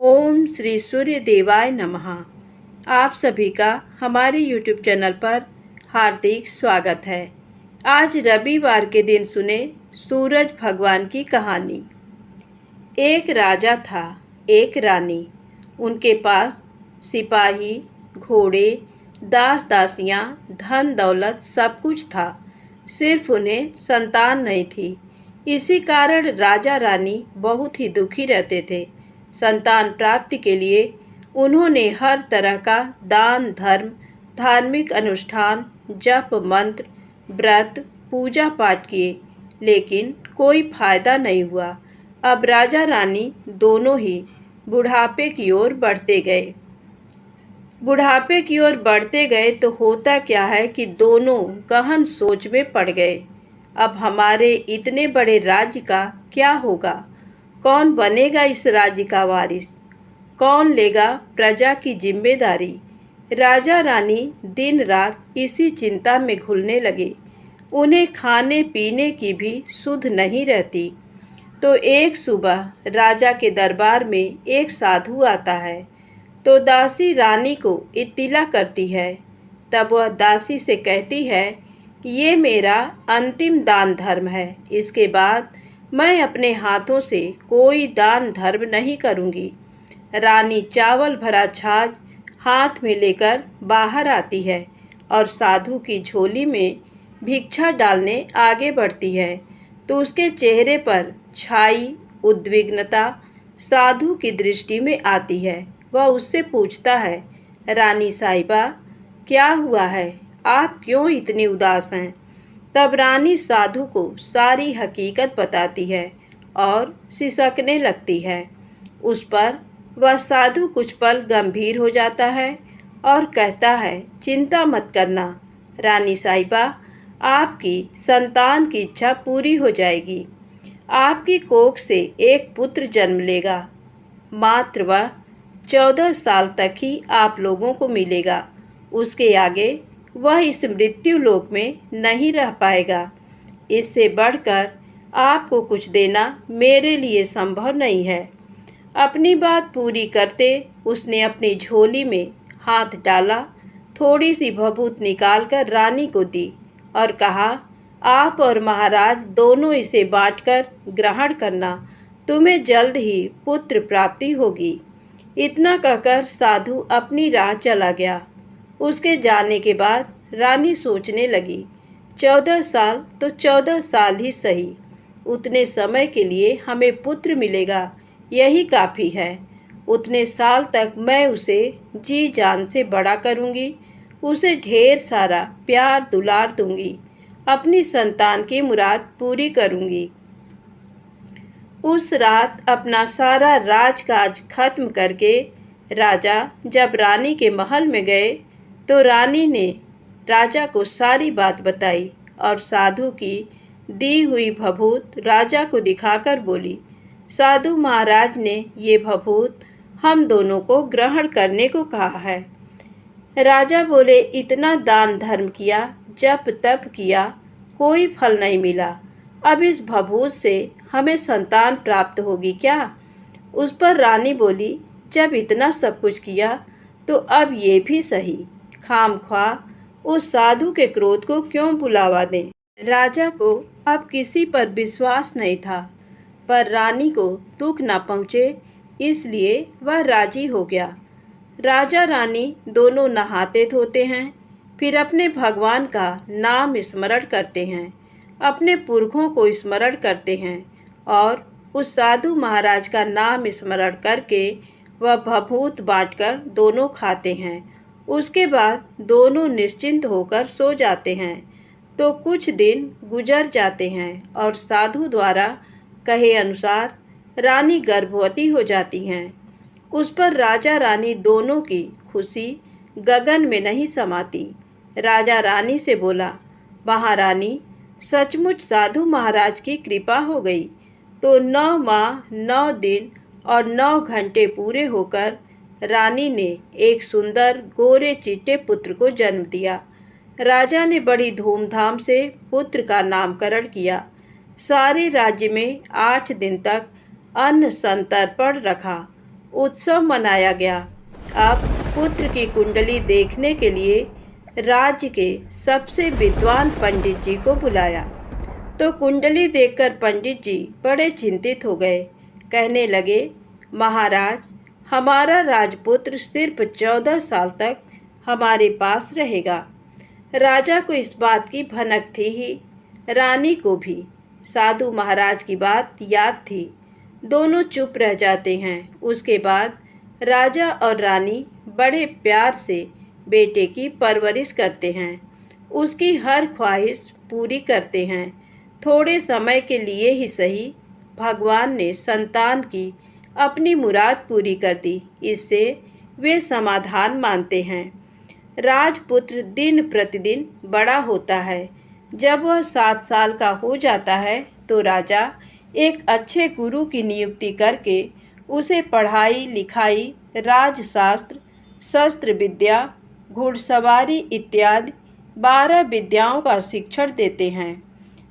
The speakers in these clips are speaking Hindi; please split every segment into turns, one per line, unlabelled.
ओम श्री सूर्य देवाय नमः। आप सभी का हमारे YouTube चैनल पर हार्दिक स्वागत है। आज रविवार के दिन सुने सूरज भगवान की कहानी। एक राजा था, एक रानी। उनके पास सिपाही, घोड़े, दास दासियां, धन दौलत सब कुछ था। सिर्फ उन्हें संतान नहीं थी। इसी कारण राजा रानी बहुत ही दुखी रहते थे। संतान प्राप्ति के लिए उन्होंने हर तरह का दान धर्म, धार्मिक अनुष्ठान, जप मंत्र, व्रत, पूजा पाठ किए, लेकिन कोई फायदा नहीं हुआ। अब राजा रानी दोनों ही बुढ़ापे की ओर बढ़ते गए तो होता क्या है कि दोनों गहन सोच में पड़ गए। अब हमारे इतने बड़े राज्य का क्या होगा? कौन बनेगा इस राज्य का वारिस? कौन लेगा प्रजा की जिम्मेदारी? राजा रानी दिन रात इसी चिंता में घुलने लगे। उन्हें खाने पीने की भी सुध नहीं रहती। तो एक सुबह राजा के दरबार में एक साधु आता है। तो दासी रानी को इत्तिला करती है। तब वह दासी से कहती है, ये मेरा अंतिम दान धर्म है। इसके बाद मैं अपने हाथों से कोई दान धर्म नहीं करूँगी। रानी चावल भरा छाछ हाथ में लेकर बाहर आती है और साधु की झोली में भिक्षा डालने आगे बढ़ती है। तो उसके चेहरे पर छाई उद्विग्नता साधु की दृष्टि में आती है। वह उससे पूछता है, रानी साहिबा, क्या हुआ है? आप क्यों इतनी उदास हैं? तब रानी साधु को सारी हकीकत बताती है और सिसकने लगती है। उस पर वह साधु कुछ पल गंभीर हो जाता है और कहता है, चिंता मत करना रानी साहिबा, आपकी संतान की इच्छा पूरी हो जाएगी। आपकी कोख से एक पुत्र जन्म लेगा। मात्र वह 14 साल तक ही आप लोगों को मिलेगा। उसके आगे वह इस मृत्यु लोक में नहीं रह पाएगा। इससे बढ़कर आपको कुछ देना मेरे लिए संभव नहीं है। अपनी बात पूरी करते उसने अपनी झोली में हाथ डाला, थोड़ी सी भभूत निकालकर रानी को दी और कहा, आप और महाराज दोनों इसे बांटकर ग्रहण करना। तुम्हें जल्द ही पुत्र प्राप्ति होगी। इतना कहकर साधु अपनी राह चला गया। उसके जाने के बाद रानी सोचने लगी, 14 साल तो 14 साल ही सही, उतने समय के लिए हमें पुत्र मिलेगा, यही काफ़ी है। उतने साल तक मैं उसे जी जान से बड़ा करूँगी, उसे ढेर सारा प्यार दुलार दूँगी, अपनी संतान की मुराद पूरी करूँगी। उस रात अपना सारा राजकाज खत्म करके राजा जब रानी के महल में गए तो रानी ने राजा को सारी बात बताई और साधु की दी हुई भभूत राजा को दिखाकर बोली, साधु महाराज ने ये भभूत हम दोनों को ग्रहण करने को कहा है। राजा बोले, इतना दान धर्म किया, जप तप किया, कोई फल नहीं मिला। अब इस भभूत से हमें संतान प्राप्त होगी क्या? उस पर रानी बोली, जब इतना सब कुछ किया तो अब ये भी सही, खामख्वाह उस साधु के क्रोध को क्यों बुलावा दें। राजा को अब किसी पर विश्वास नहीं था, पर रानी को दुख न पहुँचे इसलिए वह राजी हो गया। राजा रानी दोनों नहाते धोते हैं, फिर अपने भगवान का नाम स्मरण करते हैं, अपने पुरखों को स्मरण करते हैं और उस साधु महाराज का नाम स्मरण करके वह भभूत बांटकर दोनों खाते हैं। उसके बाद दोनों निश्चिंत होकर सो जाते हैं। तो कुछ दिन गुजर जाते हैं और साधु द्वारा कहे अनुसार रानी गर्भवती हो जाती हैं। उस पर राजा रानी दोनों की खुशी गगन में नहीं समाती। राजा रानी से बोला, महारानी, सचमुच साधु महाराज की कृपा हो गई। तो 9 माह 9 दिन और 9 घंटे पूरे होकर रानी ने एक सुंदर गोरे चिट्टे पुत्र को जन्म दिया। राजा ने बड़ी धूमधाम से पुत्र का नामकरण किया। सारे राज्य में 8 दिन तक अन्न संतर्पण रखा। उत्सव मनाया गया। अब पुत्र की कुंडली देखने के लिए राज्य के सबसे विद्वान पंडित जी को बुलाया। तो कुंडली देखकर पंडित जी बड़े चिंतित हो गए। कहने लगे, महाराज, हमारा राजपुत्र सिर्फ 14 साल तक हमारे पास रहेगा। राजा को इस बात की भनक थी ही, रानी को भी। साधु महाराज की बात याद थी। दोनों चुप रह जाते हैं। उसके बाद राजा और रानी बड़े प्यार से बेटे की परवरिश करते हैं, उसकी हर ख्वाहिश पूरी करते हैं। थोड़े समय के लिए ही सही, भगवान ने संतान की अपनी मुराद पूरी कर दी। इससे वे समाधान मानते हैं। राजपुत्र दिन प्रतिदिन बड़ा होता है। जब वह 7 साल का हो जाता है तो राजा एक अच्छे गुरु की नियुक्ति करके उसे पढ़ाई लिखाई, राजशास्त्र, शस्त्र विद्या, घुड़सवारी इत्यादि 12 विद्याओं का शिक्षण देते हैं।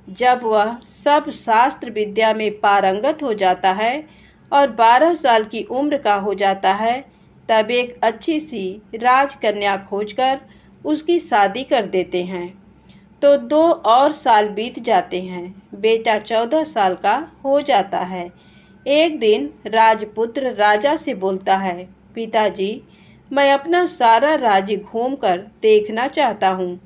जब वह सब शास्त्र विद्या में पारंगत हो जाता है और 12 साल की उम्र का हो जाता है, तब एक अच्छी सी राजकन्या खोजकर उसकी शादी कर देते हैं। तो 2 और साल बीत जाते हैं। बेटा 14 साल का हो जाता है। एक दिन राजपुत्र राजा से बोलता है, पिताजी, मैं अपना सारा राज्य घूमकर देखना चाहता हूँ।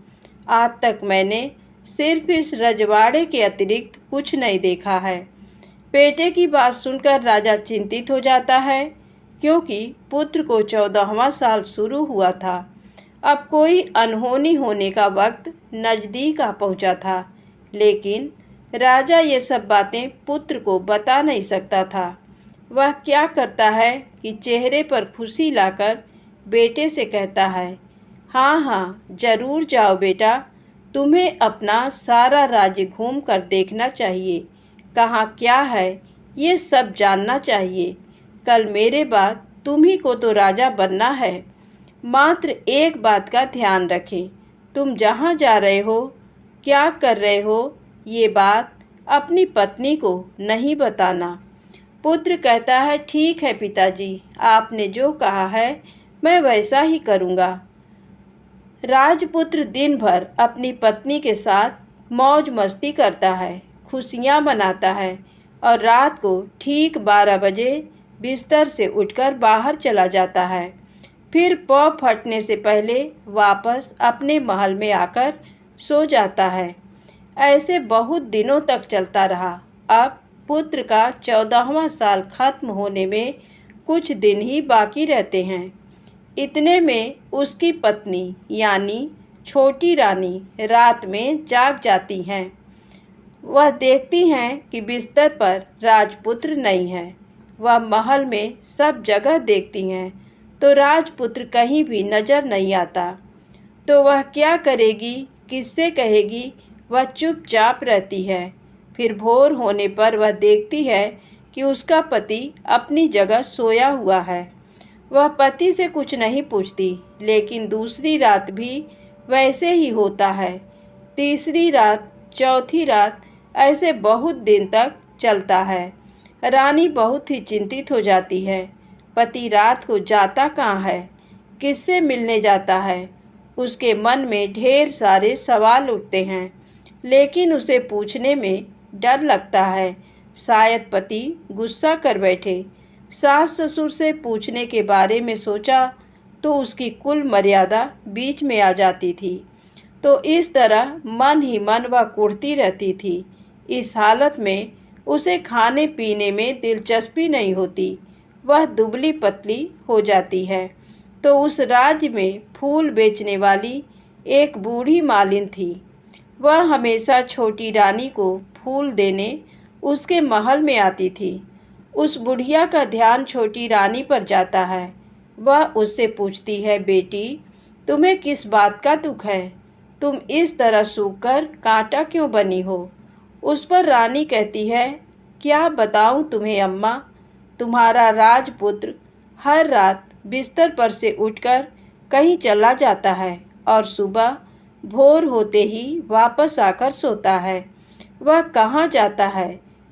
आज तक मैंने सिर्फ इस रजवाड़े के अतिरिक्त कुछ नहीं देखा है। बेटे की बात सुनकर राजा चिंतित हो जाता है, क्योंकि पुत्र को 14वां साल शुरू हुआ था। अब कोई अनहोनी होने का वक्त नज़दीक आ पहुंचा था, लेकिन राजा ये सब बातें पुत्र को बता नहीं सकता था। वह क्या करता है कि चेहरे पर खुशी लाकर बेटे से कहता है, हाँ हाँ, जरूर जाओ बेटा, तुम्हें अपना सारा राज्य घूम कर देखना चाहिए। कहाँ क्या है ये सब जानना चाहिए। कल मेरे बाद तुम्ही को तो राजा बनना है। मात्र एक बात का ध्यान रखें, तुम जहाँ जा रहे हो, क्या कर रहे हो, ये बात अपनी पत्नी को नहीं बताना। पुत्र कहता है, ठीक है पिताजी, आपने जो कहा है मैं वैसा ही करूँगा। राजपुत्र दिन भर अपनी पत्नी के साथ मौज मस्ती करता है, खुशियाँ मनाता है और रात को ठीक 12 बजे बिस्तर से उठकर बाहर चला जाता है। फिर पौ फटने से पहले वापस अपने महल में आकर सो जाता है। ऐसे बहुत दिनों तक चलता रहा। अब पुत्र का 14वां साल खत्म होने में कुछ दिन ही बाकी रहते हैं। इतने में उसकी पत्नी यानी छोटी रानी रात में जाग जाती हैं। वह देखती हैं कि बिस्तर पर राजपुत्र नहीं है। वह महल में सब जगह देखती हैं, तो राजपुत्र कहीं भी नजर नहीं आता। तो वह क्या करेगी, किससे कहेगी? वह चुपचाप रहती है। फिर भोर होने पर वह देखती है कि उसका पति अपनी जगह सोया हुआ है। वह पति से कुछ नहीं पूछती, लेकिन दूसरी रात भी वैसे ही होता है। तीसरी रात, चौथी रात, ऐसे बहुत दिन तक चलता है। रानी बहुत ही चिंतित हो जाती है। पति रात को जाता कहाँ है, किससे मिलने जाता है? उसके मन में ढेर सारे सवाल उठते हैं, लेकिन उसे पूछने में डर लगता है। शायद पति गुस्सा कर बैठे। सास ससुर से पूछने के बारे में सोचा तो उसकी कुल मर्यादा बीच में आ जाती थी। तो इस तरह मन ही मन वह कुढ़ती रहती थी। इस हालत में उसे खाने पीने में दिलचस्पी नहीं होती। वह दुबली पतली हो जाती है। तो उस राज्य में फूल बेचने वाली एक बूढ़ी मालिन थी। वह हमेशा छोटी रानी को फूल देने उसके महल में आती थी। उस बुढ़िया का ध्यान छोटी रानी पर जाता है। वह उससे पूछती है, बेटी, तुम्हें किस बात का दुख है? तुम इस तरह सूखकर कांटा क्यों बनी हो? उस पर रानी कहती है, क्या बताऊं तुम्हें अम्मा, तुम्हारा राजपुत्र हर रात बिस्तर पर से उठकर कहीं चला जाता है और सुबह भोर होते ही वापस आकर सोता है। वह कहाँ जाता है?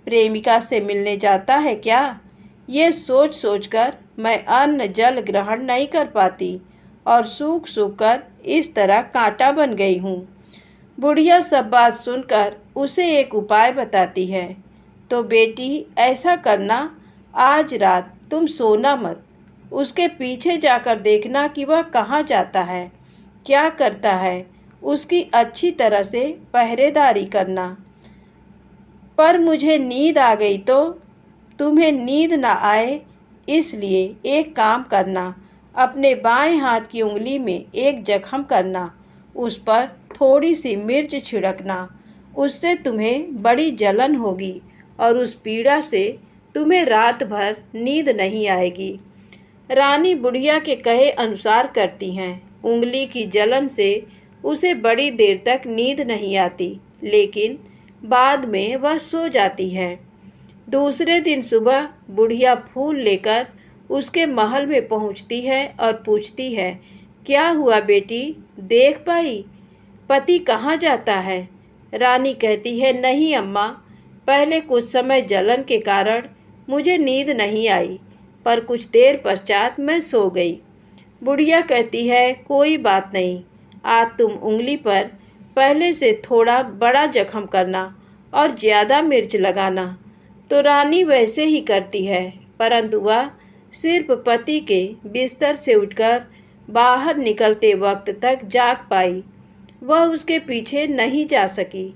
प्रेमिका से मिलने जाता है क्या? ये सोच सोचकर मैं अन्न जल ग्रहण नहीं कर पाती और सूख सूख कर इस तरह कांटा बन गई हूँ। बुढ़िया सब बात सुनकर उसे एक उपाय बताती है। तो बेटी ऐसा करना, आज रात तुम सोना मत, उसके पीछे जाकर देखना कि वह कहाँ जाता है, क्या करता है, उसकी अच्छी तरह से पहरेदारी करना। पर मुझे नींद आ गई तो तुम्हें नींद ना आए, इसलिए एक काम करना, अपने बाएं हाथ की उंगली में एक जख्म करना, उस पर थोड़ी सी मिर्च छिड़कना, उससे तुम्हें बड़ी जलन होगी और उस पीड़ा से तुम्हें रात भर नींद नहीं आएगी। रानी बुढ़िया के कहे अनुसार करती हैं। उंगली की जलन से उसे बड़ी देर तक नींद नहीं आती, लेकिन बाद में वह सो जाती है। दूसरे दिन सुबह बुढ़िया फूल लेकर उसके महल में पहुंचती है और पूछती है, क्या हुआ बेटी, देख पाई पति कहाँ जाता है? रानी कहती है, नहीं अम्मा, पहले कुछ समय जलन के कारण मुझे नींद नहीं आई, पर कुछ देर पश्चात मैं सो गई। बुढ़िया कहती है, कोई बात नहीं, आज तुम उंगली पर पहले से थोड़ा बड़ा जख्म करना और ज़्यादा मिर्च लगाना। तो रानी वैसे ही करती है, परंतु वह सिर्फ पति के बिस्तर से उठकर बाहर निकलते वक्त तक जाग पाई। वह उसके पीछे नहीं जा सकी,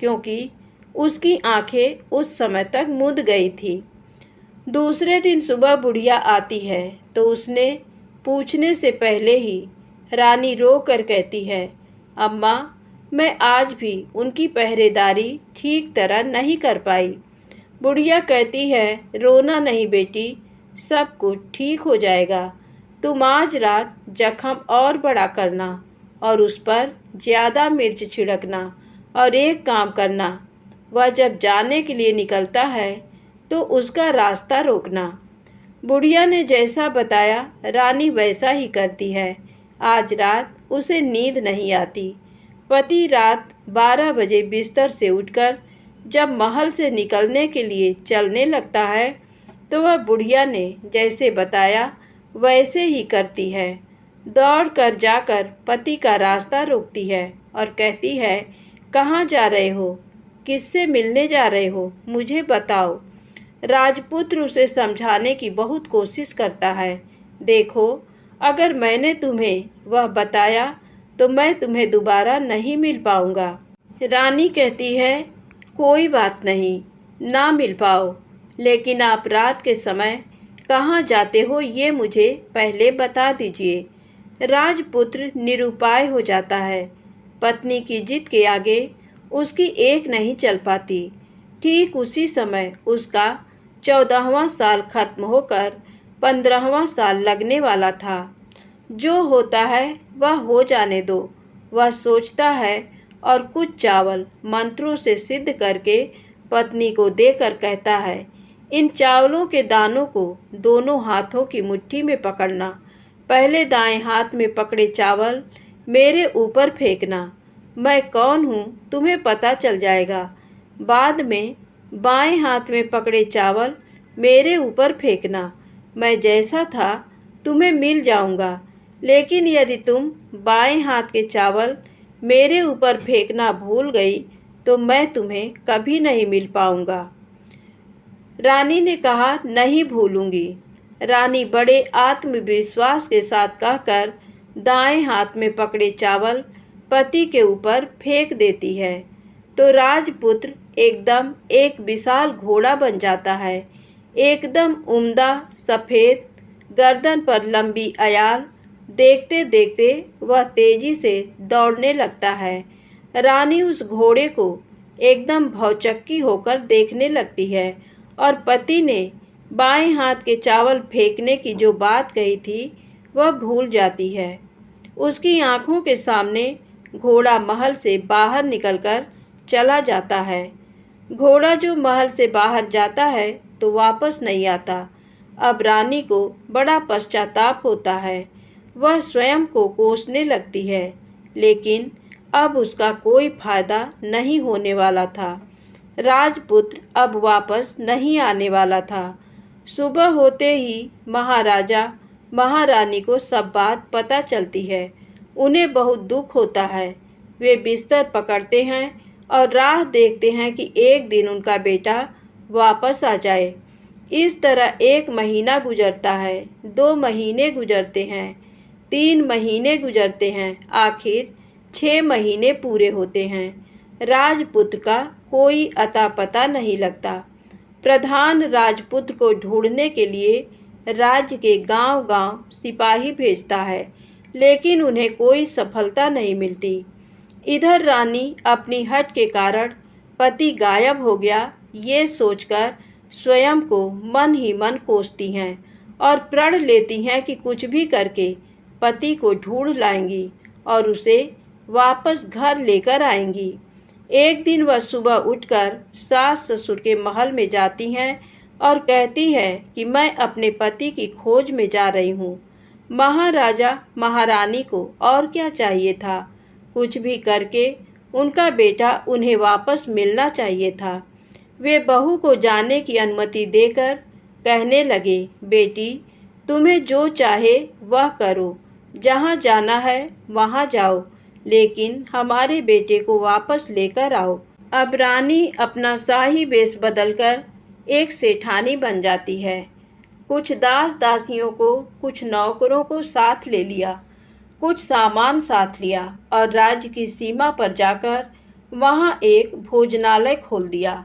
क्योंकि उसकी आंखें उस समय तक मुद गई थी। दूसरे दिन सुबह बुढ़िया आती है तो उसने पूछने से पहले ही रानी रो कर कहती है, अम्मा, मैं आज भी उनकी पहरेदारी ठीक तरह नहीं कर पाई। बुढ़िया कहती है, रोना नहीं बेटी, सब कुछ ठीक हो जाएगा। तुम आज रात जख्म और बड़ा करना और उस पर ज़्यादा मिर्च छिड़कना और एक काम करना, वह जब जाने के लिए निकलता है तो उसका रास्ता रोकना। बुढ़िया ने जैसा बताया रानी वैसा ही करती है। आज रात उसे नींद नहीं आती। पति रात 12 बजे बिस्तर से उठकर जब महल से निकलने के लिए चलने लगता है तो वह बुढ़िया ने जैसे बताया वैसे ही करती है। दौड़ कर जाकर पति का रास्ता रोकती है और कहती है, कहाँ जा रहे हो, किससे मिलने जा रहे हो, मुझे बताओ। राजपुत्र उसे समझाने की बहुत कोशिश करता है। देखो, अगर मैंने तुम्हें वह बताया तो मैं तुम्हें दोबारा नहीं मिल पाऊंगा। रानी कहती है, कोई बात नहीं, ना मिल पाओ, लेकिन आप रात के समय कहाँ जाते हो ये मुझे पहले बता दीजिए। राजपुत्र निरुपाय हो जाता है। पत्नी की जिद के आगे उसकी एक नहीं चल पाती। ठीक उसी समय उसका 14वां साल खत्म होकर 15वां साल लगने वाला था। जो होता है वह हो जाने दो, वह सोचता है और कुछ चावल मंत्रों से सिद्ध करके पत्नी को देकर कहता है, इन चावलों के दानों को दोनों हाथों की मुट्ठी में पकड़ना। पहले दाएं हाथ में पकड़े चावल मेरे ऊपर फेंकना। मैं कौन हूँ तुम्हें पता चल जाएगा। बाद में बाएं हाथ में पकड़े चावल मेरे ऊपर फेंकना। मैं जैसा था तुम्हें मिल जाऊंगा, लेकिन यदि तुम बाएं हाथ के चावल मेरे ऊपर फेंकना भूल गई तो मैं तुम्हें कभी नहीं मिल पाऊंगा। रानी ने कहा, नहीं भूलूंगी। रानी बड़े आत्मविश्वास के साथ कहकर दाएं हाथ में पकड़े चावल पति के ऊपर फेंक देती है तो राजपुत्र एकदम एक विशाल घोड़ा बन जाता है। एकदम उम्दा, सफ़ेद, गर्दन पर लंबी अयाल। देखते देखते वह तेजी से दौड़ने लगता है। रानी उस घोड़े को एकदम भौचक्की होकर देखने लगती है और पति ने बाएं हाथ के चावल फेंकने की जो बात कही थी वह भूल जाती है। उसकी आंखों के सामने घोड़ा महल से बाहर निकलकर चला जाता है। घोड़ा जो महल से बाहर जाता है तो वापस नहीं आता। अब रानी को बड़ा पश्चाताप होता है। वह स्वयं को कोसने लगती है, लेकिन अब उसका कोई फायदा नहीं होने वाला था। राजपुत्र अब वापस नहीं आने वाला था। सुबह होते ही महाराजा महारानी को सब बात पता चलती है। उन्हें बहुत दुख होता है। वे बिस्तर पकड़ते हैं और राह देखते हैं कि एक दिन उनका बेटा वापस आ जाए। इस तरह 1 महीना गुजरता है, 2 महीने गुजरते हैं, 3 महीने गुजरते हैं, आखिर 6 महीने पूरे होते हैं। राजपुत्र का कोई अता पता नहीं लगता। प्रधान राजपुत्र को ढूंढने के लिए राज्य के गांव-गांव सिपाही भेजता है, लेकिन उन्हें कोई सफलता नहीं मिलती। इधर रानी अपनी हठ के कारण पति गायब हो गया ये सोचकर स्वयं को मन ही मन कोसती हैं और प्रण लेती हैं कि कुछ भी करके पति को ढूंढ लाएंगी और उसे वापस घर लेकर आएंगी। एक दिन वह सुबह उठकर सास ससुर के महल में जाती हैं और कहती है कि मैं अपने पति की खोज में जा रही हूँ। महाराजा महारानी को और क्या चाहिए था, कुछ भी करके उनका बेटा उन्हें वापस मिलना चाहिए था। वे बहू को जाने की अनुमति देकर कहने लगे, बेटी तुम्हें जो चाहे वह करो, जहाँ जाना है वहाँ जाओ, लेकिन हमारे बेटे को वापस लेकर आओ। अब रानी अपना शाही वेश बदलकर एक सेठानी बन जाती है। कुछ दास दासियों को, कुछ नौकरों को साथ ले लिया, कुछ सामान साथ लिया और राज्य की सीमा पर जाकर वहाँ एक भोजनालय खोल दिया।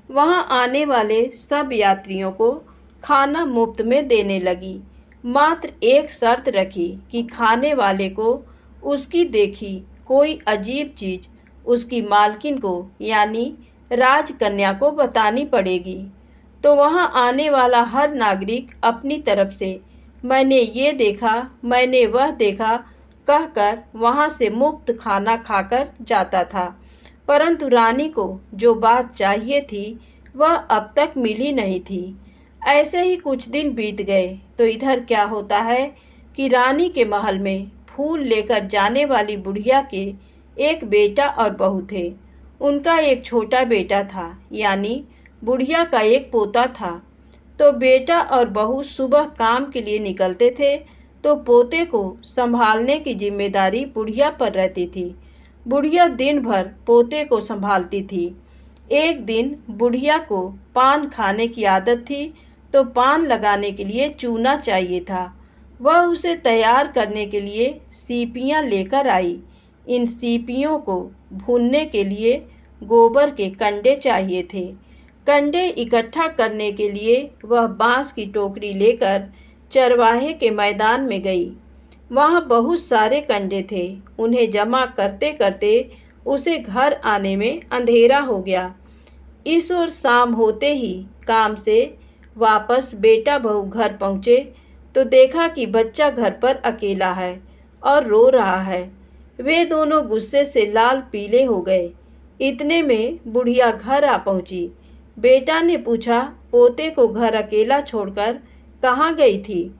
वहाँ आने वाले सब यात्रियों को खाना मुफ्त में देने लगी। मात्र एक शर्त रखी कि खाने वाले को उसकी देखी कोई अजीब चीज़ उसकी मालकिन को यानी राजकन्या को बतानी पड़ेगी। तो वहाँ आने वाला हर नागरिक अपनी तरफ से मैंने ये देखा, मैंने वह देखा कहकर वहाँ से मुफ्त खाना खाकर जाता था। परंतु रानी को जो बात चाहिए थी वह अब तक मिली नहीं थी। ऐसे ही कुछ दिन बीत गए तो इधर क्या होता है कि रानी के महल में फूल लेकर जाने वाली बुढ़िया के एक बेटा और बहू थे। उनका एक छोटा बेटा था, यानी बुढ़िया का एक पोता था। तो बेटा और बहू सुबह काम के लिए निकलते थे तो पोते को संभालने की जिम्मेदारी बुढ़िया पर रहती थी। बुढ़िया दिन भर पोते को संभालती थी। एक दिन बुढ़िया को पान खाने की आदत थी तो पान लगाने के लिए चूना चाहिए था। वह उसे तैयार करने के लिए सीपियाँ लेकर आई। इन सीपियों को भूनने के लिए गोबर के कंडे चाहिए थे। कंडे इकट्ठा करने के लिए वह बांस की टोकरी लेकर चरवाहे के मैदान में गई। वहाँ बहुत सारे कंडे थे। उन्हें जमा करते करते उसे घर आने में अंधेरा हो गया। इस ओर शाम होते ही काम से वापस बेटा बहू घर पहुँचे तो देखा कि बच्चा घर पर अकेला है और रो रहा है। वे दोनों गुस्से से लाल पीले हो गए। इतने में बुढ़िया घर आ पहुँची। बेटा ने पूछा, पोते को घर अकेला छोड़कर कहाँ गई थी?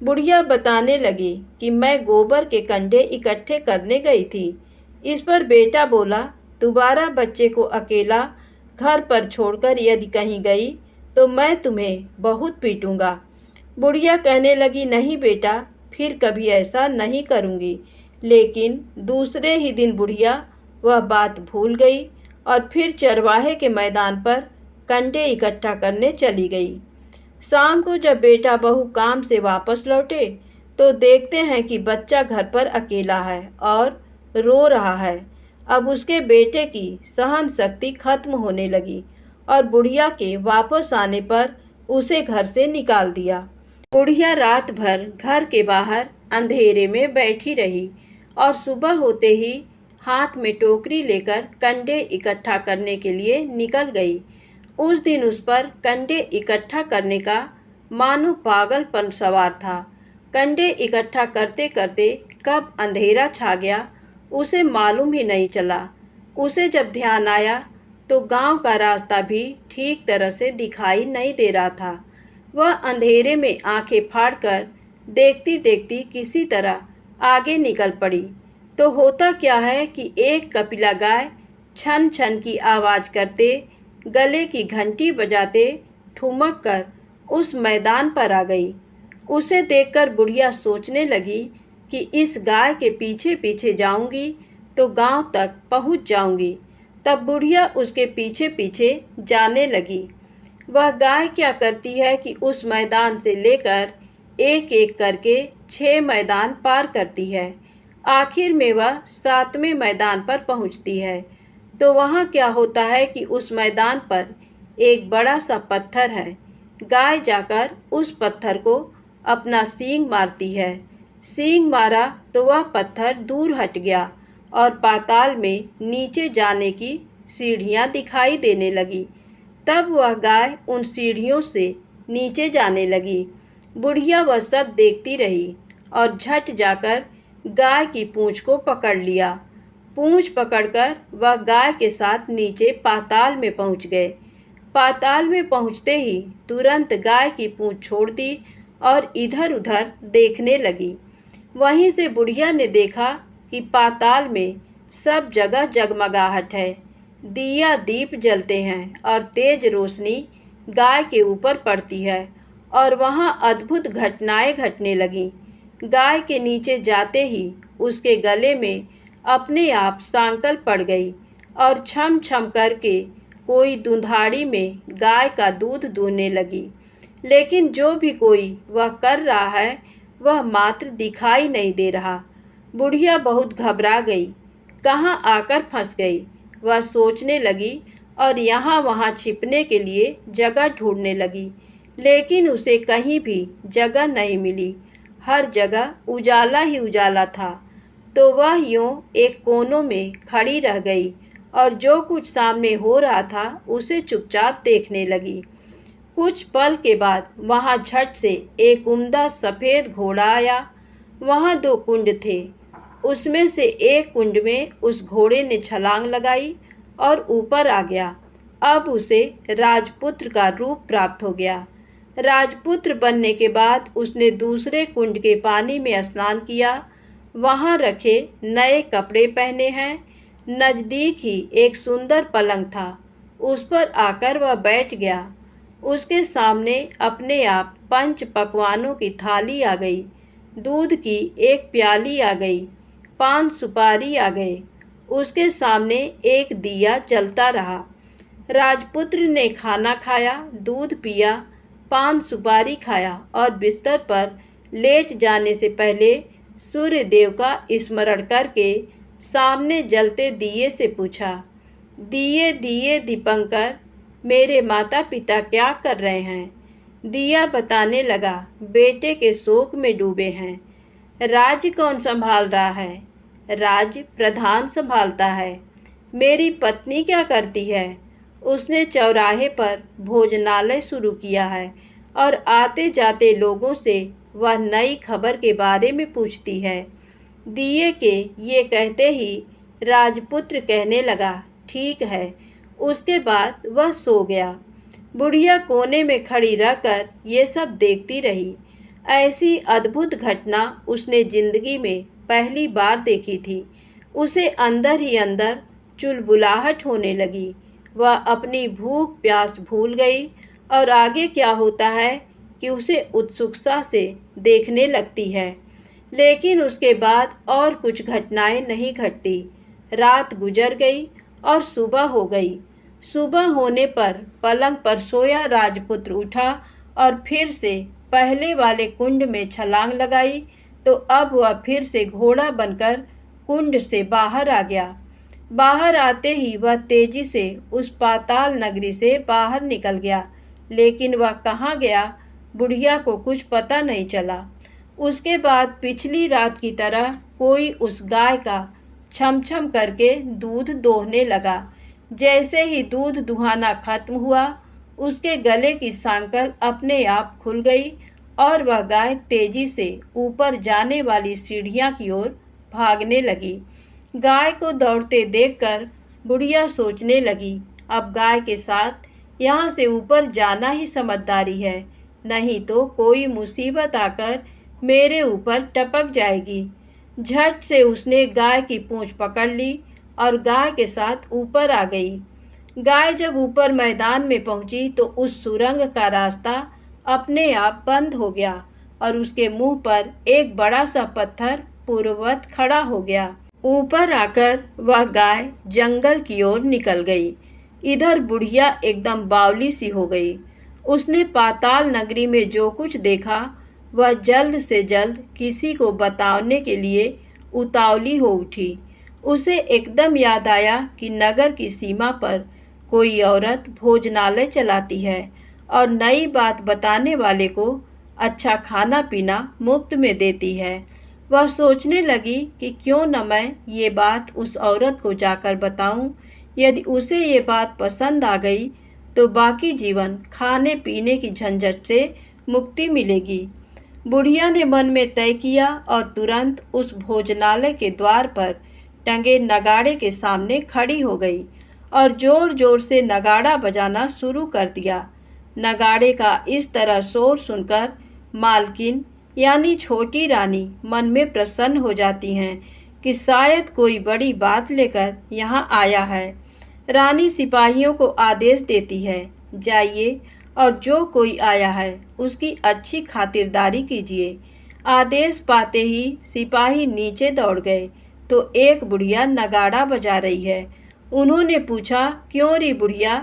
बुढ़िया बताने लगी कि मैं गोबर के कंडे इकट्ठे करने गई थी। इस पर बेटा बोला, दोबारा बच्चे को अकेला घर पर छोड़कर यदि कहीं गई तो मैं तुम्हें बहुत पीटूंगा। बुढ़िया कहने लगी, नहीं बेटा, फिर कभी ऐसा नहीं करूँगी। लेकिन दूसरे ही दिन बुढ़िया वह बात भूल गई और फिर चरवाहे के मैदान पर कंडे इकट्ठा करने चली गई। शाम को जब बेटा बहू काम से वापस लौटे तो देखते हैं कि बच्चा घर पर अकेला है और रो रहा है। अब उसके बेटे की सहन शक्ति खत्म होने लगी और बुढ़िया के वापस आने पर उसे घर से निकाल दिया। बुढ़िया रात भर घर के बाहर अंधेरे में बैठी रही और सुबह होते ही हाथ में टोकरी लेकर कंडे इकट्ठा करने के लिए निकल गई। उस दिन उस पर कंडे इकट्ठा करने का मानो पागलपन सवार था। कंडे इकट्ठा करते करते कब अंधेरा छा गया उसे मालूम ही नहीं चला। उसे जब ध्यान आया तो गांव का रास्ता भी ठीक तरह से दिखाई नहीं दे रहा था। वह अंधेरे में आंखें फाड़कर देखती देखती किसी तरह आगे निकल पड़ी। तो होता क्या है कि एक कपिला गाय छन छन की आवाज़ करते, गले की घंटी बजाते ठुमक कर उस मैदान पर आ गई। उसे देखकर बुढ़िया सोचने लगी कि इस गाय के पीछे पीछे जाऊंगी तो गांव तक पहुंच जाऊंगी। तब बुढ़िया उसके पीछे पीछे जाने लगी। वह गाय क्या करती है कि उस मैदान से लेकर एक एक करके 6 मैदान पार करती है। आखिर में वह 7वें मैदान पर पहुंचती है। तो वहाँ क्या होता है कि उस मैदान पर एक बड़ा सा पत्थर है। गाय जाकर उस पत्थर को अपना सींग मारती है। सींग मारा तो वह पत्थर दूर हट गया और पाताल में नीचे जाने की सीढ़ियाँ दिखाई देने लगी। तब वह गाय उन सीढ़ियों से नीचे जाने लगी। बुढ़िया वह सब देखती रही और झट जाकर गाय की पूँछ को पकड़ लिया। पूँछ पकड़कर वह गाय के साथ नीचे पाताल में पहुँच गए। पाताल में पहुँचते ही तुरंत गाय की पूँछ छोड़ दी और इधर उधर देखने लगी। वहीं से बुढ़िया ने देखा कि पाताल में सब जगह जगमगाहट है। दिया दीप जलते हैं और तेज रोशनी गाय के ऊपर पड़ती है और वहाँ अद्भुत घटनाएं घटने लगीं। गाय के नीचे जाते ही उसके गले में अपने आप सांकल पड़ गई और छम छम करके कोई दुधाड़ी में गाय का दूध दूहने लगी। लेकिन जो भी कोई वह कर रहा है वह मात्र दिखाई नहीं दे रहा। बुढ़िया बहुत घबरा गई, कहाँ आकर फंस गई। वह सोचने लगी और यहाँ वहाँ छिपने के लिए जगह ढूंढने लगी, लेकिन उसे कहीं भी जगह नहीं मिली। हर जगह उजाला ही उजाला था। तो वह यूँ एक कोनों में खड़ी रह गई और जो कुछ सामने हो रहा था उसे चुपचाप देखने लगी। कुछ पल के बाद वहाँ झट से एक उम्दा सफ़ेद घोड़ा आया। वहाँ 2 कुंड थे। उसमें से एक कुंड में उस घोड़े ने छलांग लगाई और ऊपर आ गया। अब उसे राजपुत्र का रूप प्राप्त हो गया। राजपुत्र बनने के बाद उसने दूसरे कुंड के पानी में स्नान किया। वहाँ रखे नए कपड़े पहने हैं। नज़दीक ही एक सुंदर पलंग था, उस पर आकर वह बैठ गया। उसके सामने अपने आप 5 पकवानों की थाली आ गई। दूध की एक प्याली आ गई। 5 सुपारी आ गए। उसके सामने एक दिया जलता रहा। राजपुत्र ने खाना खाया, दूध पिया, 5 सुपारी खाया और बिस्तर पर लेट जाने से पहले सूर्य देव का स्मरण करके सामने जलते दिए से पूछा, दिए दिए दीपंकर, मेरे माता पिता क्या कर रहे हैं? दिया बताने लगा, बेटे के शोक में डूबे हैं। राज्य कौन संभाल रहा है? राज्य प्रधान संभालता है। मेरी पत्नी क्या करती है? उसने चौराहे पर भोजनालय शुरू किया है और आते जाते लोगों से वह नई खबर के बारे में पूछती है। दिए के ये कहते ही राजपुत्र कहने लगा, ठीक है। उसके बाद वह सो गया। बुढ़िया कोने में खड़ी रहकर ये सब देखती रही। ऐसी अद्भुत घटना उसने जिंदगी में पहली बार देखी थी। उसे अंदर ही अंदर चुलबुलाहट होने लगी। वह अपनी भूख प्यास भूल गई और आगे क्या होता है कि उसे उत्सुकता से देखने लगती है। लेकिन उसके बाद और कुछ घटनाएं नहीं घटती। रात गुजर गई और सुबह हो गई। सुबह होने पर पलंग पर सोया राजपुत्र उठा और फिर से पहले वाले कुंड में छलांग लगाई तो अब वह फिर से घोड़ा बनकर कुंड से बाहर आ गया। बाहर आते ही वह तेजी से उस पाताल नगरी से बाहर निकल गया, लेकिन वह कहाँ गया बुढ़िया को कुछ पता नहीं चला। उसके बाद पिछली रात की तरह कोई उस गाय का छम छम करके दूध दोहने लगा। जैसे ही दूध दुहाना खत्म हुआ, उसके गले की सांकल अपने आप खुल गई और वह गाय तेजी से ऊपर जाने वाली सीढ़ियाँ की ओर भागने लगी। गाय को दौड़ते देखकर बुढ़िया सोचने लगी, अब गाय के साथ यहाँ से ऊपर जाना ही समझदारी है, नहीं तो कोई मुसीबत आकर मेरे ऊपर टपक जाएगी। झट से उसने गाय की पूँछ पकड़ ली और गाय के साथ ऊपर आ गई। गाय जब ऊपर मैदान में पहुंची तो उस सुरंग का रास्ता अपने आप बंद हो गया और उसके मुंह पर एक बड़ा सा पत्थर पूर्ववत खड़ा हो गया। ऊपर आकर वह गाय जंगल की ओर निकल गई। इधर बुढ़िया एकदम बावली सी हो गई। उसने पाताल नगरी में जो कुछ देखा वह जल्द से जल्द किसी को बताने के लिए उतावली हो उठी। उसे एकदम याद आया कि नगर की सीमा पर कोई औरत भोजनालय चलाती है और नई बात बताने वाले को अच्छा खाना पीना मुफ्त में देती है। वह सोचने लगी कि क्यों न मैं ये बात उस औरत को जाकर बताऊं। यदि उसे ये बात पसंद आ गई तो बाकी जीवन खाने पीने की झंझट से मुक्ति मिलेगी। बुढ़िया ने मन में तय किया और तुरंत उस भोजनालय के द्वार पर टंगे नगाड़े के सामने खड़ी हो गई और जोर जोर से नगाड़ा बजाना शुरू कर दिया। नगाड़े का इस तरह शोर सुनकर मालकिन यानी छोटी रानी मन में प्रसन्न हो जाती हैं कि शायद कोई बड़ी बात लेकर यहाँ आया है। रानी सिपाहियों को आदेश देती है, जाइए और जो कोई आया है उसकी अच्छी खातिरदारी कीजिए। आदेश पाते ही सिपाही नीचे दौड़ गए तो एक बुढ़िया नगाड़ा बजा रही है। उन्होंने पूछा, क्यों री बुढ़िया,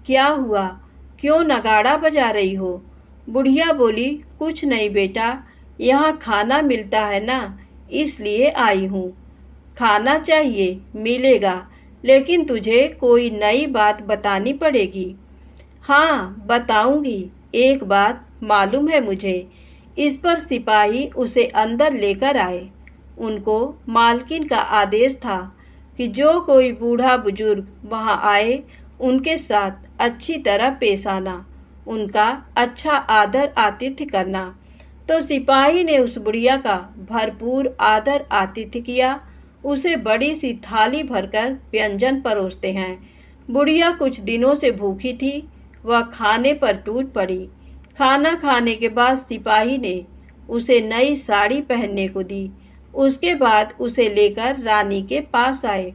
क्या हुआ, क्यों नगाड़ा बजा रही हो? बुढ़िया बोली, कुछ नहीं बेटा, यहाँ खाना मिलता है ना, इसलिए आई हूँ। खाना चाहिए, मिलेगा, लेकिन तुझे कोई नई बात बतानी पड़ेगी। हाँ बताऊंगी, एक बात मालूम है मुझे। इस पर सिपाही उसे अंदर लेकर आए। उनको मालकिन का आदेश था कि जो कोई बूढ़ा बुजुर्ग वहाँ आए उनके साथ अच्छी तरह पेश आना, उनका अच्छा आदर आतिथ्य करना। तो सिपाही ने उस बुढ़िया का भरपूर आदर आतिथ्य किया। उसे बड़ी सी थाली भरकर व्यंजन परोसते हैं। बुढ़िया कुछ दिनों से भूखी थी, वह खाने पर टूट पड़ी। खाना खाने के बाद सिपाही ने उसे नई साड़ी पहनने को दी। उसके बाद उसे लेकर रानी के पास आए।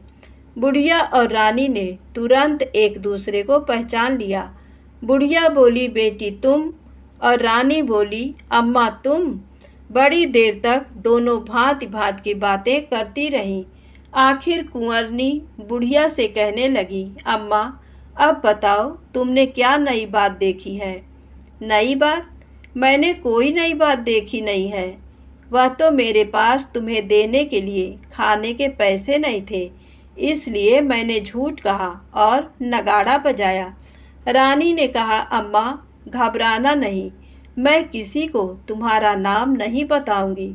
बुढ़िया और रानी ने तुरंत एक दूसरे को पहचान लिया। बुढ़िया बोली, बेटी तुम, और रानी बोली, अम्मा तुम। बड़ी देर तक दोनों भांति भांति की बातें करती रहीं। आखिर कुंवरनी बुढ़िया से कहने लगी, अम्मा अब बताओ तुमने क्या नई बात देखी है? नई बात? मैंने कोई नई बात देखी नहीं है। वह तो मेरे पास तुम्हें देने के लिए खाने के पैसे नहीं थे, इसलिए मैंने झूठ कहा और नगाड़ा बजाया। रानी ने कहा, अम्मा घबराना नहीं, मैं किसी को तुम्हारा नाम नहीं बताऊंगी।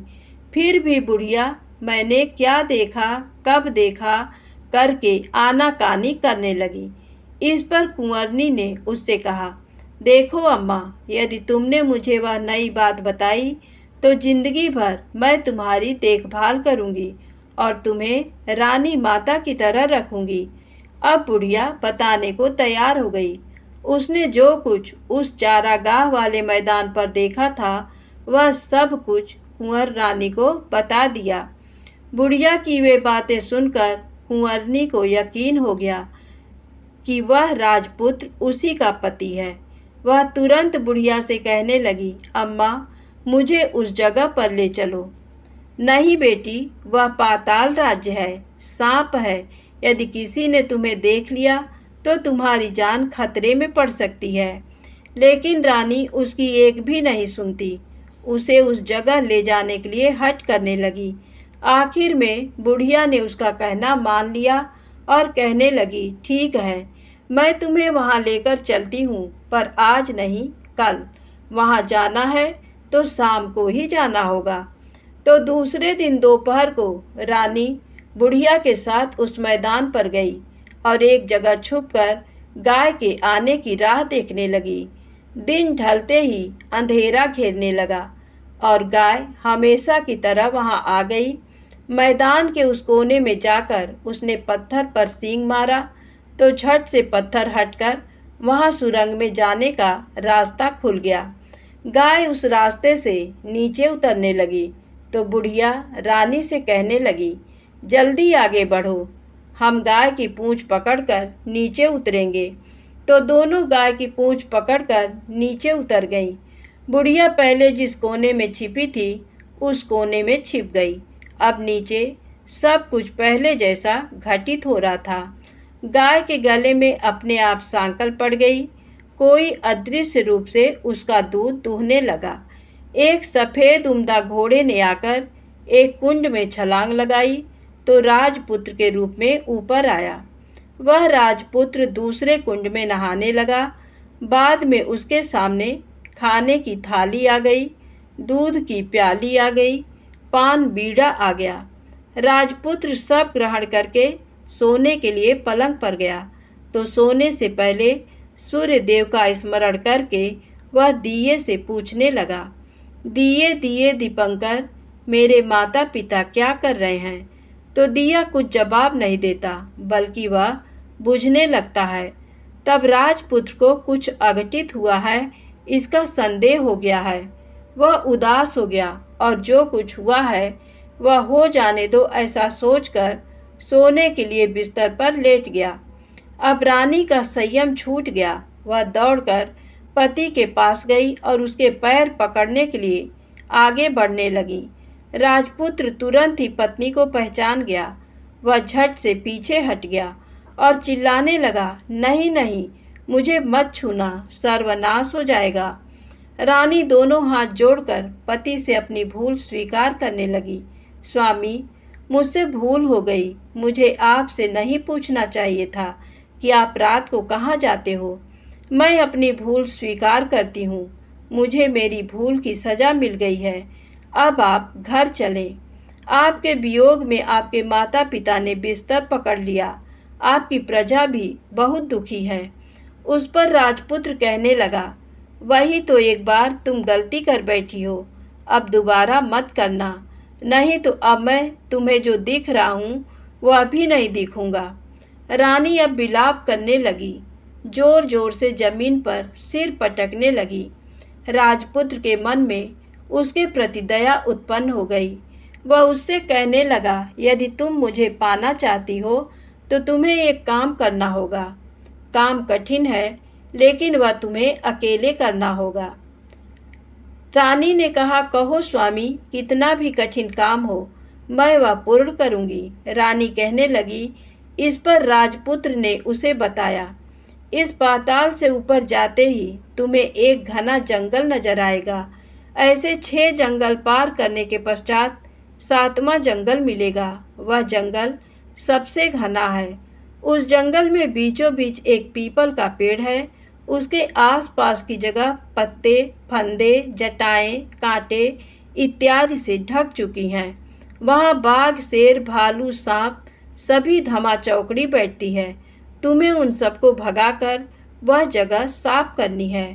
फिर भी बुढ़िया मैंने क्या देखा, कब देखा करके आनाकानी करने लगी। इस पर कुंवरनी ने उससे कहा, देखो अम्मा, यदि तुमने मुझे वह नई बात बताई तो जिंदगी भर मैं तुम्हारी देखभाल करूंगी और तुम्हें रानी माता की तरह रखूंगी। अब बुढ़िया बताने को तैयार हो गई। उसने जो कुछ उस चारागाह वाले मैदान पर देखा था वह सब कुछ कुंवर रानी को बता दिया। बुढ़िया की वे बातें सुनकर कुंवरनी को यकीन हो गया कि वह राजपुत्र उसी का पति है। वह तुरंत बुढ़िया से कहने लगी, अम्मा मुझे उस जगह पर ले चलो। नहीं बेटी, वह पाताल राज्य है, सांप है। यदि किसी ने तुम्हें देख लिया तो तुम्हारी जान खतरे में पड़ सकती है। लेकिन रानी उसकी एक भी नहीं सुनती। उसे उस जगह ले जाने के लिए हठ करने लगी। आखिर में बुढ़िया ने उसका कहना मान लिया और कहने लगी, ठीक है, मैं तुम्हें वहाँ लेकर चलती हूँ, पर आज नहीं कल। वहाँ जाना है तो शाम को ही जाना होगा। तो दूसरे दिन दोपहर को रानी बुढ़िया के साथ उस मैदान पर गई और एक जगह छुपकर गाय के आने की राह देखने लगी। दिन ढलते ही अंधेरा घेरने लगा और गाय हमेशा की तरह वहां आ गई। मैदान के उस कोने में जाकर उसने पत्थर पर सींग मारा तो झट से पत्थर हटकर वहां सुरंग में जाने का रास्ता खुल गया। गाय उस रास्ते से नीचे उतरने लगी तो बुढ़िया रानी से कहने लगी, जल्दी आगे बढ़ो, हम गाय की पूंछ पकड़कर नीचे उतरेंगे। तो दोनों गाय की पूंछ पकड़कर नीचे उतर गईं। बुढ़िया पहले जिस कोने में छिपी थी उस कोने में छिप गई। अब नीचे सब कुछ पहले जैसा घटित हो रहा था। गाय के गले में अपने आप सांकल पड़ गई। कोई अदृश्य रूप से उसका दूध दूहने लगा। एक सफ़ेद उम्दा घोड़े ने आकर एक कुंड में छलांग लगाई तो राजपुत्र के रूप में ऊपर आया। वह राजपुत्र दूसरे कुंड में नहाने लगा। बाद में उसके सामने खाने की थाली आ गई, दूध की प्याली आ गई, पान बीड़ा आ गया। राजपुत्र सब ग्रहण करके सोने के लिए पलंग पर गया तो सोने से पहले सूर्य देव का स्मरण करके वह दिए से पूछने लगा, दिए दिए दीपंकर, मेरे माता पिता क्या कर रहे हैं? तो दिया कुछ जवाब नहीं देता बल्कि वह बुझने लगता है। तब राजपुत्र को कुछ अघटित हुआ है इसका संदेह हो गया है। वह उदास हो गया और जो कुछ हुआ है वह हो जाने दो ऐसा सोचकर सोने के लिए बिस्तर पर लेट गया। अब रानी का संयम छूट गया। वह दौड़कर पति के पास गई और उसके पैर पकड़ने के लिए आगे बढ़ने लगी। राजपुत्र तुरंत ही पत्नी को पहचान गया। वह झट से पीछे हट गया और चिल्लाने लगा, नहीं नहीं, मुझे मत छूना, सर्वनाश हो जाएगा। रानी दोनों हाथ जोड़कर पति से अपनी भूल स्वीकार करने लगी। स्वामी, मुझसे भूल हो गई। मुझे आपसे नहीं पूछना चाहिए था कि आप रात को कहाँ जाते हो। मैं अपनी भूल स्वीकार करती हूँ। मुझे मेरी भूल की सज़ा मिल गई है। अब आप घर चलें। आपके वियोग में आपके माता पिता ने बिस्तर पकड़ लिया। आपकी प्रजा भी बहुत दुखी है। उस पर राजपुत्र कहने लगा, वही तो एक बार तुम गलती कर बैठी हो, अब दोबारा मत करना, नहीं तो अब मैं तुम्हें जो दिख रहा हूँ वह अभी नहीं दिखूँगा। रानी अब विलाप करने लगी, जोर जोर से जमीन पर सिर पटकने लगी। राजपुत्र के मन में उसके प्रति दया उत्पन्न हो गई। वह उससे कहने लगा, यदि तुम मुझे पाना चाहती हो तो तुम्हें एक काम करना होगा। काम कठिन है लेकिन वह तुम्हें अकेले करना होगा। रानी ने कहा, कहो स्वामी, कितना भी कठिन काम हो मैं वह पूर्ण करूंगी। रानी कहने लगी। इस पर राजपुत्र ने उसे बताया, इस पाताल से ऊपर जाते ही तुम्हें एक घना जंगल नजर आएगा। ऐसे 6 जंगल पार करने के पश्चात 7वां जंगल मिलेगा। वह जंगल सबसे घना है। उस जंगल में बीचों बीच एक पीपल का पेड़ है। उसके आसपास की जगह पत्ते, फंदे, जटाएं, कांटे इत्यादि से ढक चुकी हैं। वहाँ बाघ, शेर, भालू, सांप सभी धमा चौकड़ी बैठती है। तुम्हें उन सबको भगाकर वह जगह साफ करनी है।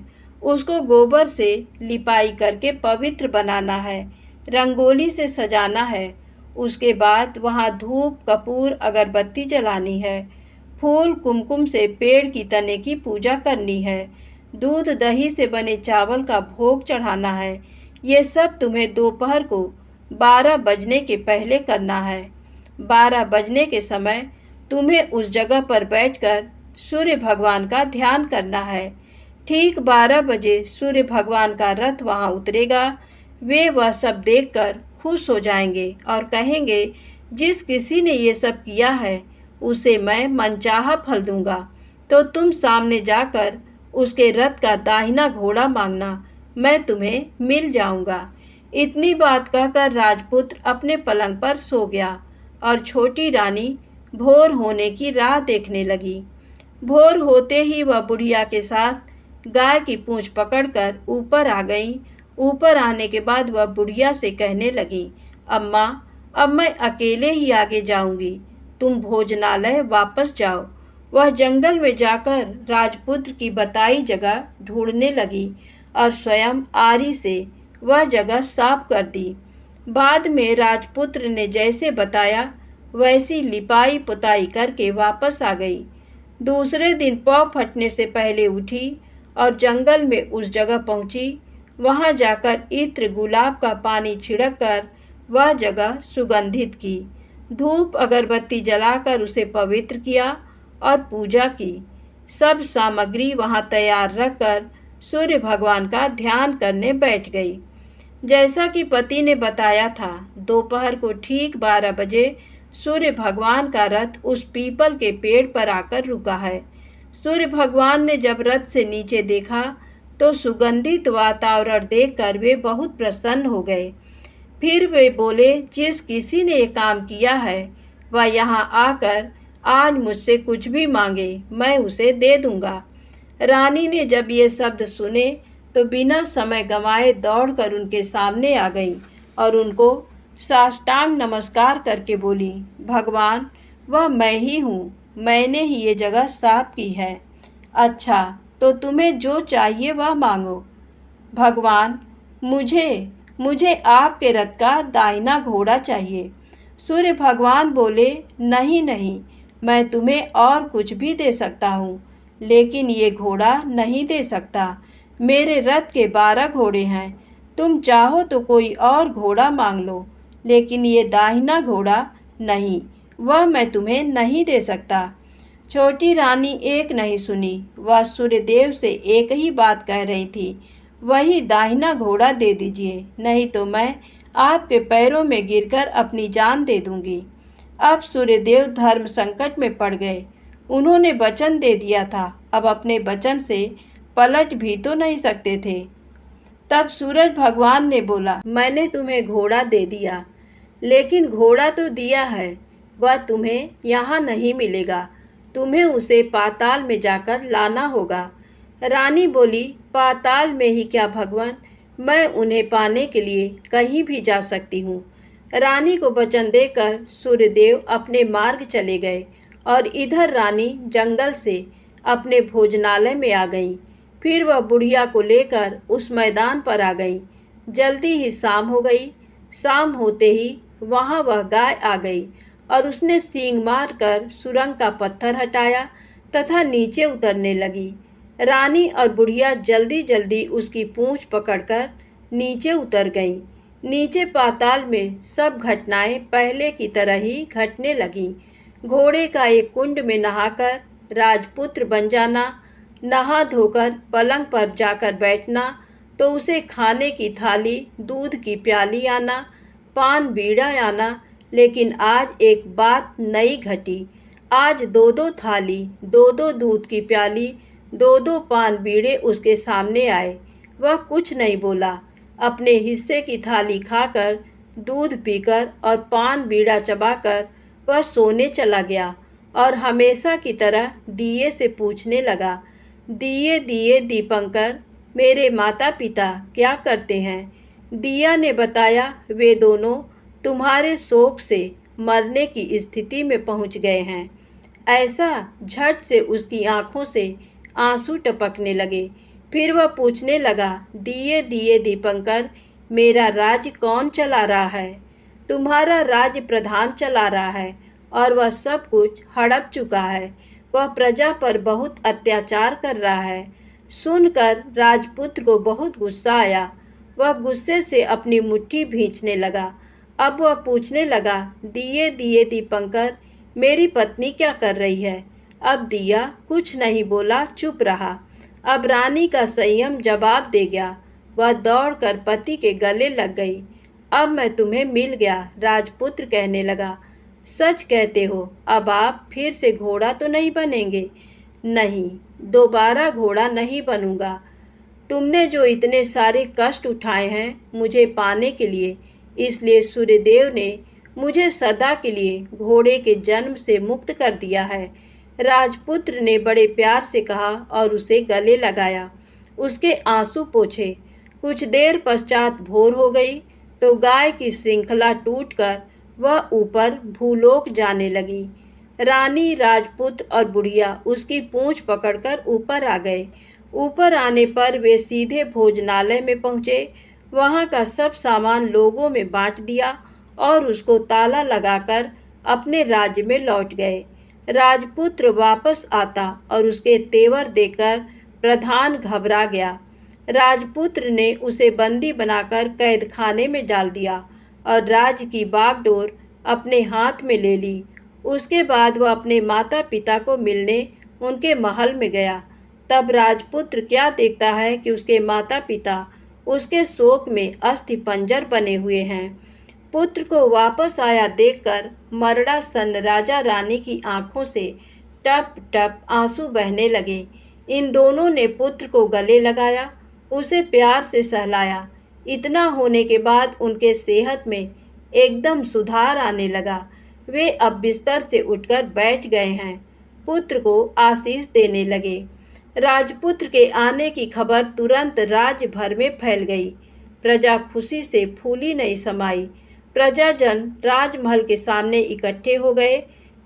उसको गोबर से लिपाई करके पवित्र बनाना है, रंगोली से सजाना है। उसके बाद वहाँ धूप, कपूर, अगरबत्ती जलानी है। फूल, कुमकुम से पेड़ की तने की पूजा करनी है। दूध, दही से बने चावल का भोग चढ़ाना है। ये सब तुम्हें दोपहर को 12 बजने के पहले करना है। 12 बजने के समय तुम्हें उस जगह पर बैठकर सूर्य भगवान का ध्यान करना है। ठीक 12 बजे सूर्य भगवान का रथ वहाँ उतरेगा। वे वह सब देखकर खुश हो जाएंगे और कहेंगे, जिस किसी ने ये सब किया है उसे मैं मनचाहा फल दूंगा। तो तुम सामने जाकर उसके रथ का दाहिना घोड़ा मांगना, मैं तुम्हें मिल जाऊंगा। इतनी बात कहकर राजपुत्र अपने पलंग पर सो गया और छोटी रानी भोर होने की राह देखने लगी। भोर होते ही वह बुढ़िया के साथ गाय की पूंछ पकड़कर ऊपर आ गई। ऊपर आने के बाद वह बुढ़िया से कहने लगी, अम्मा, अब मैं अकेले ही आगे जाऊंगी, तुम भोजनालय वापस जाओ। वह जंगल में जाकर राजपुत्र की बताई जगह ढूंढने लगी और स्वयं आरी से वह जगह साफ कर दी। बाद में राजपुत्र ने जैसे बताया वैसी लिपाई पुताई करके वापस आ गई। दूसरे दिन पौ फटने से पहले उठी और जंगल में उस जगह पहुंची। वहां जाकर इत्र, गुलाब का पानी छिड़क कर वह जगह सुगंधित की। धूप अगरबत्ती जलाकर उसे पवित्र किया और पूजा की। सब सामग्री वहां तैयार रखकर सूर्य भगवान का ध्यान करने बैठ गई। जैसा कि पति ने बताया था, दोपहर को ठीक 12 बजे सूर्य भगवान का रथ उस पीपल के पेड़ पर आकर रुका है। सूर्य भगवान ने जब रथ से नीचे देखा तो सुगंधित वातावरण देखकर वे बहुत प्रसन्न हो गए। फिर वे बोले, जिस किसी ने ये काम किया है वह यहाँ आकर आज मुझसे कुछ भी मांगे, मैं उसे दे दूंगा। रानी ने जब ये शब्द सुने तो बिना समय गंवाए दौड़कर उनके सामने आ गई और उनको साष्टांग नमस्कार करके बोली, भगवान, वह मैं ही हूँ, मैंने ही ये जगह साफ की है। अच्छा, तो तुम्हें जो चाहिए वह मांगो। भगवान, मुझे आपके रथ का दाहिना घोड़ा चाहिए। सूर्य भगवान बोले, नहीं नहीं, मैं तुम्हें और कुछ भी दे सकता हूँ, लेकिन ये घोड़ा नहीं दे सकता। मेरे रथ के 12 घोड़े हैं, तुम चाहो तो कोई और घोड़ा मांग लो, लेकिन ये दाहिना घोड़ा नहीं, वह मैं तुम्हें नहीं दे सकता। छोटी रानी एक नहीं सुनी, वह सूर्यदेव से एक ही बात कह रही थी, वही दाहिना घोड़ा दे दीजिए, नहीं तो मैं आपके पैरों में गिरकर अपनी जान दे दूंगी। अब सूर्यदेव धर्म संकट में पड़ गए। उन्होंने वचन दे दिया था, अब अपने वचन से पलट भी तो नहीं सकते थे। तब सूरज भगवान ने बोला, मैंने तुम्हें घोड़ा दे दिया, लेकिन घोड़ा तो दिया है, वह तुम्हें यहाँ नहीं मिलेगा, तुम्हें उसे पाताल में जाकर लाना होगा। रानी बोली, पाताल में ही क्या भगवान, मैं उन्हें पाने के लिए कहीं भी जा सकती हूँ। रानी को वचन देकर सूर्यदेव अपने मार्ग चले गए और इधर रानी जंगल से अपने भोजनालय में आ गई। फिर वह बुढ़िया को लेकर उस मैदान पर आ गई। जल्दी ही शाम हो गई। शाम होते ही वहाँ वह गाय आ गई और उसने सींग मारकर सुरंग का पत्थर हटाया तथा नीचे उतरने लगी। रानी और बुढ़िया जल्दी जल्दी उसकी पूंछ पकड़कर नीचे उतर गईं। नीचे पाताल में सब घटनाएं पहले की तरह ही घटने लगीं। घोड़े का एक कुंड में नहाकर राजपुत्र बन जाना, नहा धोकर पलंग पर जाकर बैठना, तो उसे खाने की थाली, दूध की प्याली आना, पान बीड़ा आना। लेकिन आज एक बात नई घटी। आज 2-2 थाली, 2-2 दूध की प्याली, 2-2 पान बीड़े उसके सामने आए। वह कुछ नहीं बोला। अपने हिस्से की थाली खाकर, दूध पीकर और पान बीड़ा चबाकर वह सोने चला गया और हमेशा की तरह दिए से पूछने लगा, दिए दिए दीपंकर, मेरे माता पिता क्या करते हैं? दिया ने बताया, वे दोनों तुम्हारे शोक से मरने की स्थिति में पहुंच गए हैं। ऐसा झट से उसकी आंखों से आंसू टपकने लगे। फिर वह पूछने लगा, दिए दिए दीपंकर, मेरा राज्य कौन चला रहा है? तुम्हारा राज्य प्रधान चला रहा है और वह सब कुछ हड़प चुका है। वह प्रजा पर बहुत अत्याचार कर रहा है। सुनकर राजपुत्र को बहुत गुस्सा आया। वह गुस्से से अपनी मुट्ठी भींचने लगा। अब वह पूछने लगा, दिए दिए दीपंकर, मेरी पत्नी क्या कर रही है? अब दिया कुछ नहीं बोला, चुप रहा। अब रानी का संयम जवाब दे गया। वह दौड़कर पति के गले लग गई। अब मैं तुम्हें मिल गया, राजपुत्र कहने लगा। सच कहते हो, अब आप फिर से घोड़ा तो नहीं बनेंगे? नहीं, दोबारा घोड़ा नहीं बनूंगा। तुमने जो इतने सारे कष्ट उठाए हैं मुझे पाने के लिए, इसलिए सूर्यदेव ने मुझे सदा के लिए घोड़े के जन्म से मुक्त कर दिया है। राजपुत्र ने बड़े प्यार से कहा और उसे गले लगाया, उसके आंसू पोंछे। कुछ देर पश्चात भोर हो गई तो गाय की श्रृंखला टूटकर वह ऊपर भूलोक जाने लगी। रानी, राजपुत्र और बुढ़िया उसकी पूंछ पकड़कर ऊपर आ गए। ऊपर आने पर वे सीधे भोजनालय में पहुँचे। वहाँ का सब सामान लोगों में बांट दिया और उसको ताला लगाकर अपने राज्य में लौट गए। राजपुत्र वापस आता और उसके तेवर देखकर प्रधान घबरा गया। राजपुत्र ने उसे बंदी बनाकर कैद खाने में डाल दिया और राज्य की बागडोर अपने हाथ में ले ली। उसके बाद वह अपने माता पिता को मिलने उनके महल में गया। तब राजपुत्र क्या देखता है कि उसके माता पिता उसके शोक में अस्थिपंजर बने हुए हैं। पुत्र को वापस आया देखकर मरड़ा सन राजा रानी की आंखों से टप टप आंसू बहने लगे। इन दोनों ने पुत्र को गले लगाया, उसे प्यार से सहलाया। इतना होने के बाद उनके सेहत में एकदम सुधार आने लगा। वे अब बिस्तर से उठकर बैठ गए हैं, पुत्र को आशीष देने लगे। राजपुत्र के आने की खबर तुरंत राज्य भर में फैल गई। प्रजा खुशी से फूली नहीं समाई। प्रजाजन राजमहल के सामने इकट्ठे हो गए।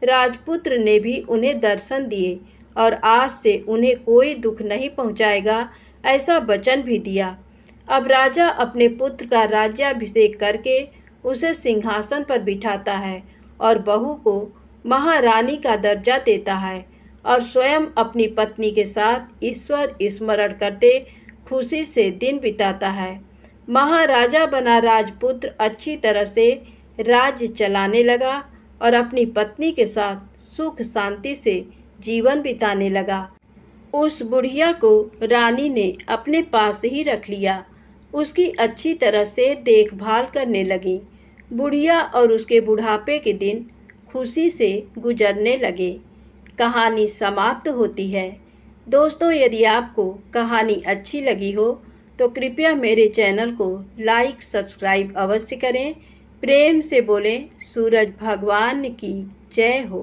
राजपुत्र ने भी उन्हें दर्शन दिए और आज से उन्हें कोई दुख नहीं पहुंचाएगा, ऐसा वचन भी दिया। अब राजा अपने पुत्र का राज्याभिषेक करके उसे सिंहासन पर बिठाता है और बहू को महारानी का दर्जा देता है और स्वयं अपनी पत्नी के साथ ईश्वर स्मरण करते खुशी से दिन बिताता है। महाराजा बना राजपुत्र अच्छी तरह से राज्य चलाने लगा और अपनी पत्नी के साथ सुख शांति से जीवन बिताने लगा। उस बुढ़िया को रानी ने अपने पास ही रख लिया। उसकी अच्छी तरह से देखभाल करने लगी। बुढ़िया और उसके बुढ़ापे के दिन खुशी से गुजरने लगे। कहानी समाप्त होती है। दोस्तों, यदि आपको कहानी अच्छी लगी हो तो कृपया मेरे चैनल को लाइक सब्सक्राइब अवश्य करें। प्रेम से बोलें सूरज भगवान की जय हो।